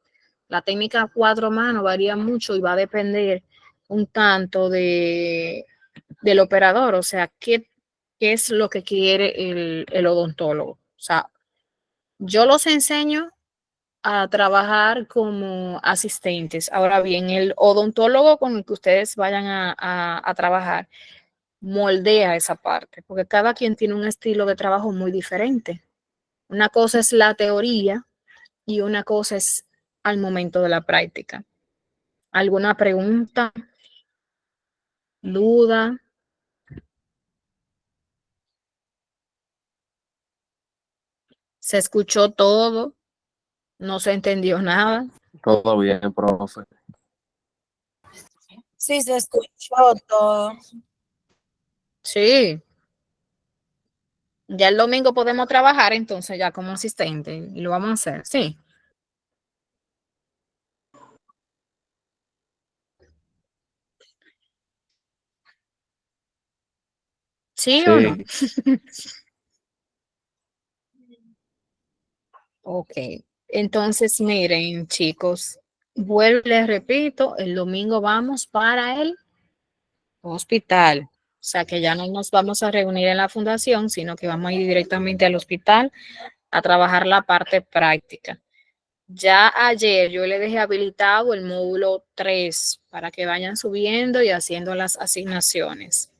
la técnica cuatro manos varía mucho y va a depender un tanto del operador, o sea, qué es lo que quiere el odontólogo. O sea, yo los enseño a trabajar como asistentes. Ahora bien, el odontólogo con el que ustedes vayan a trabajar moldea esa parte, porque cada quien tiene un estilo de trabajo muy diferente. Una cosa es la teoría y una cosa es al momento de la práctica. ¿Alguna pregunta? ¿Duda? ¿Se escuchó todo? ¿No se entendió nada? Todo bien, profe. Sí, se escuchó todo. Sí. Ya el domingo podemos trabajar entonces ya como asistente y lo vamos a hacer, sí. ¿Sí o no? Ok. Entonces, miren, chicos, vuelvo, les repito, el domingo vamos para el hospital. O sea que ya no nos vamos a reunir en la fundación, sino que vamos a ir directamente al hospital a trabajar la parte práctica. Ya ayer yo le dejé habilitado el módulo 3 para que vayan subiendo y haciendo las asignaciones.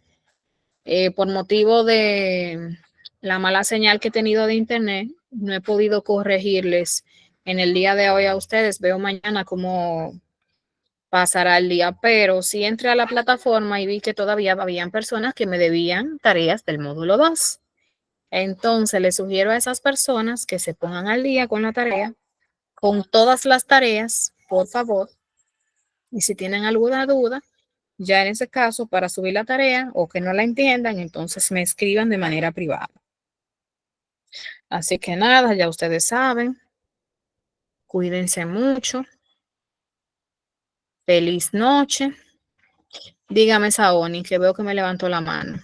Por motivo de la mala señal que he tenido de internet, no he podido corregirles en el día de hoy a ustedes. Veo mañana cómo pasará el día, pero sí entré a la plataforma y vi que todavía habían personas que me debían tareas del módulo 2. Entonces, les sugiero a esas personas que se pongan al día con la tarea, con todas las tareas, por favor. Y si tienen alguna duda, ya en ese caso, para subir la tarea o que no la entiendan, entonces me escriban de manera privada. Así que nada, ya ustedes saben. Cuídense mucho. Feliz noche. Dígame, Saoni, que veo que me levantó la mano.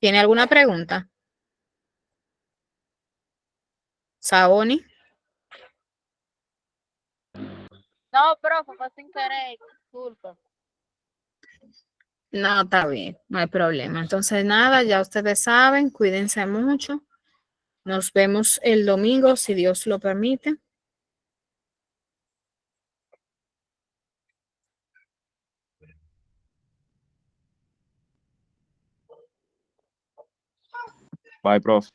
¿Tiene alguna pregunta? Saoni. No, profe, fue sin querer, disculpa. No, está bien, no hay problema. Entonces, nada, ya ustedes saben, cuídense mucho. Nos vemos el domingo, si Dios lo permite. Bye, prof.